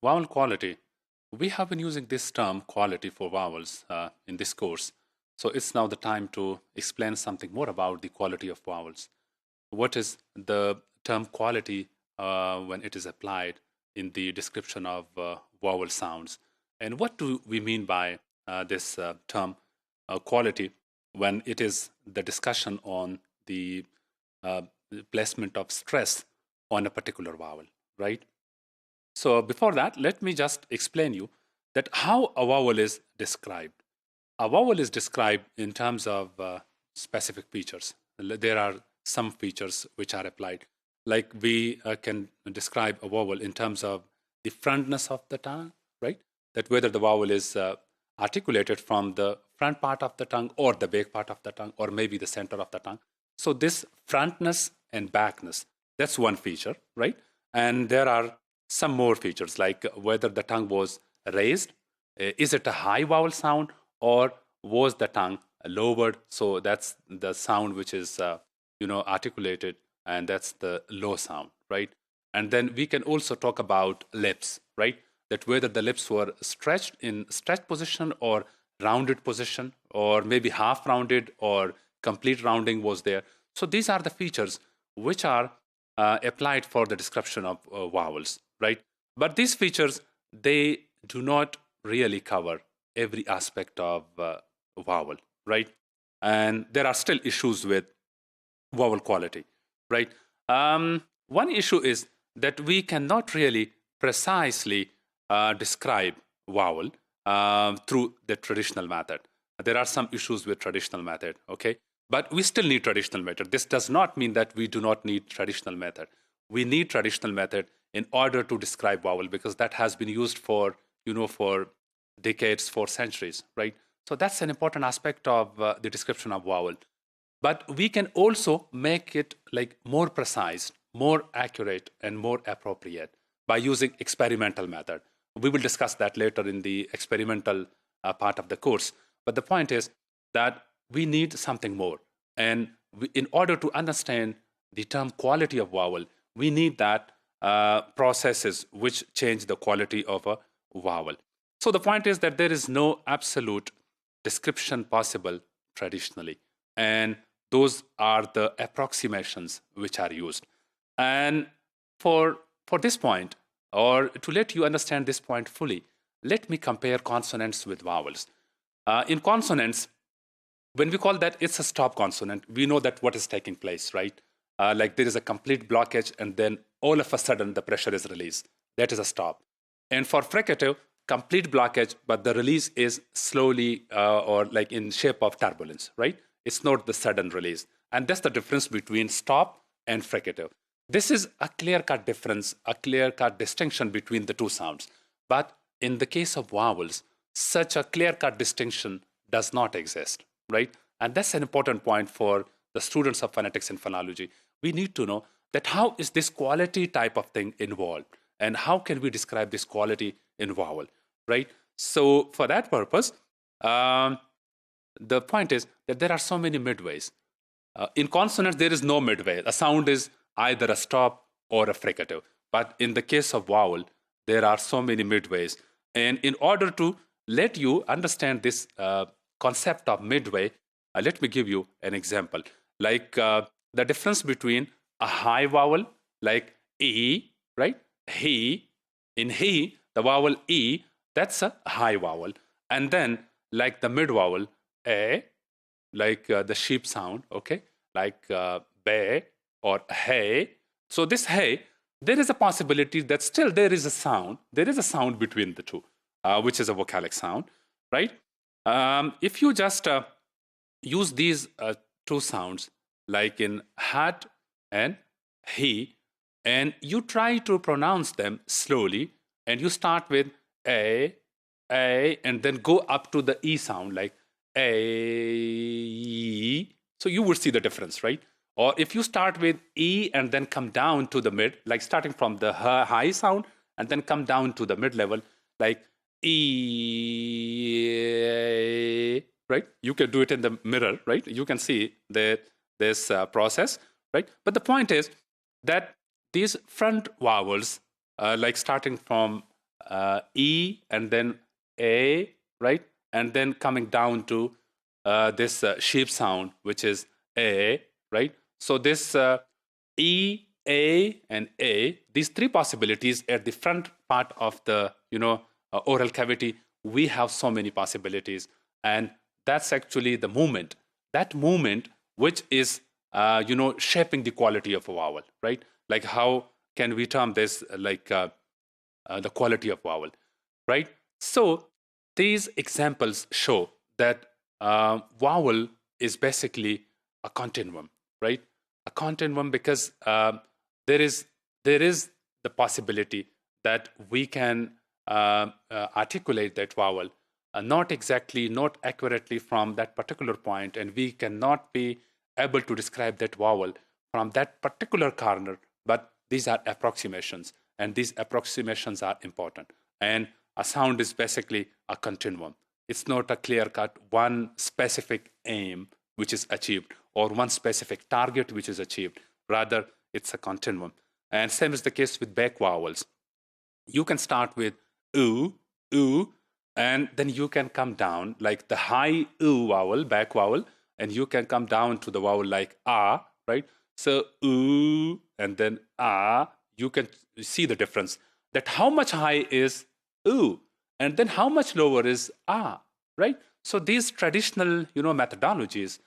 Vowel quality. We have been using this term quality for vowels in this course. So it's now the time to explain something more about the quality of vowels. What is the term quality when it is applied in the description of vowel sounds? And what do we mean by this term quality when it is the discussion on the placement of stress on a particular vowel, right? So before that, let me just explain you that how a vowel is described. A vowel is described in terms of specific features. There are some features which are applied. Like we can describe a vowel in terms of the frontness of the tongue, right? That whether the vowel is articulated from the front part of the tongue or the back part of the tongue or maybe the center of the tongue. So this frontness and backness, that's one feature, right? And there are some more features like whether the tongue was raised, is it a high vowel sound, or was the tongue lowered? So that's the sound which is articulated, and that's the low sound, right? And then we can also talk about lips, right? That whether the lips were stretched in stretched position or rounded position, or maybe half rounded or complete rounding was there. So these are the features which are applied for the description of vowels, right? But these features, they do not really cover every aspect of vowel, right? And there are still issues with vowel quality, right? One issue is that we cannot really precisely describe vowel through the traditional method. There are some issues with traditional method, okay? But we still need traditional method. This does not mean that we do not need traditional method. We need traditional method in order to describe vowel because that has been used for decades, for centuries, right? So that's an important aspect of the description of vowel. But we can also make it like more precise, more accurate, and more appropriate by using experimental method. We will discuss that later in the experimental part of the course. But the point is that we need something more. And in order to understand the term quality of vowel, we need that processes which change the quality of a vowel. So the point is that there is no absolute description possible traditionally. And those are the approximations which are used. And for this point, or to let you understand this point fully, let me compare consonants with vowels. In consonants, when we call that it's a stop consonant, we know that what is taking place, right? Like there is a complete blockage and then all of a sudden the pressure is released. That is a stop. And for fricative, complete blockage, but the release is slowly or like in shape of turbulence, right? It's not the sudden release. And that's the difference between stop and fricative. This is a clear-cut difference, a clear-cut distinction between the two sounds. But in the case of vowels, such a clear-cut distinction does not exist, right? And that's an important point for the students of phonetics and phonology. We need to know that how is this quality type of thing involved? And how can we describe this quality in vowel, right? So for that purpose, the point is that there are so many midways. In consonants, there is no midway. A sound is either a stop or a fricative. But in the case of vowel, there are so many midways. And in order to let you understand this concept of midway, let me give you an example. Like the difference between a high vowel, like E, right? He. In he, the vowel E, that's a high vowel. And then like the mid vowel, A, like the sheep sound, okay? Like be or hey. So this hey, there is a possibility that still there is a sound. There is a sound between the two, which is a vocalic sound, right? If you just use these two sounds, like in hat and he, and you try to pronounce them slowly, and you start with a, and then go up to the E sound, like a. So you would see the difference, right? Or if you start with E and then come down to the mid, like starting from the high sound and then come down to the mid level, like E, right? You can do it in the mirror, right? You can see this process, right? But the point is that these front vowels, like starting from E and then A, right? And then coming down to this sheep sound, which is A, right? So this E, A, and A, these three possibilities at the front part of the oral cavity, we have so many possibilities, and that's actually the movement. That movement, which is shaping the quality of a vowel, right? Like how can we term this like the quality of vowel, right? So these examples show that vowel is basically a continuum, right? A continuum because there is the possibility that we can articulate that vowel not exactly, not accurately from that particular point, and we cannot be able to describe that vowel from that particular corner, but these are approximations, and these approximations are important. And a sound is basically a continuum. It's not a clear-cut one specific aim which is achieved or one specific target which is achieved. Rather, it's a continuum. And same is the case with back vowels. You can start with oo, oo, and then you can come down like the high oo vowel, back vowel, and you can come down to the vowel like ah, right? So oo and then ah, you can see the difference. That how much high is oo, and then how much lower is ah, right? So these traditional, methodologies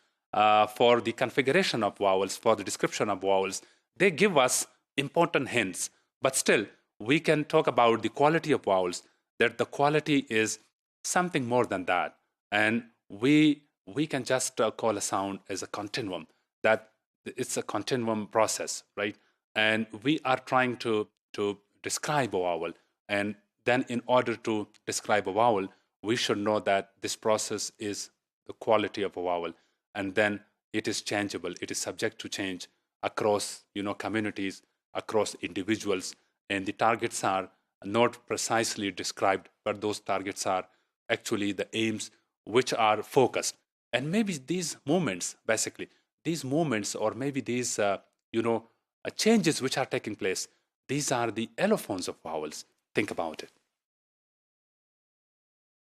for the configuration of vowels, for the description of vowels, they give us important hints. But still, we can talk about the quality of vowels, that the quality is something more than that. And we can just call a sound as a continuum, that it's a continuum process, right? And we are trying to describe a vowel. And then in order to describe a vowel, we should know that this process is the quality of a vowel. And then it is changeable. It is subject to change across, communities, across individuals. And the targets are not precisely described, but those targets are actually the aims which are focused. And maybe these movements, basically, these movements, or maybe these, changes which are taking place, these are the allophones of vowels. Think about it.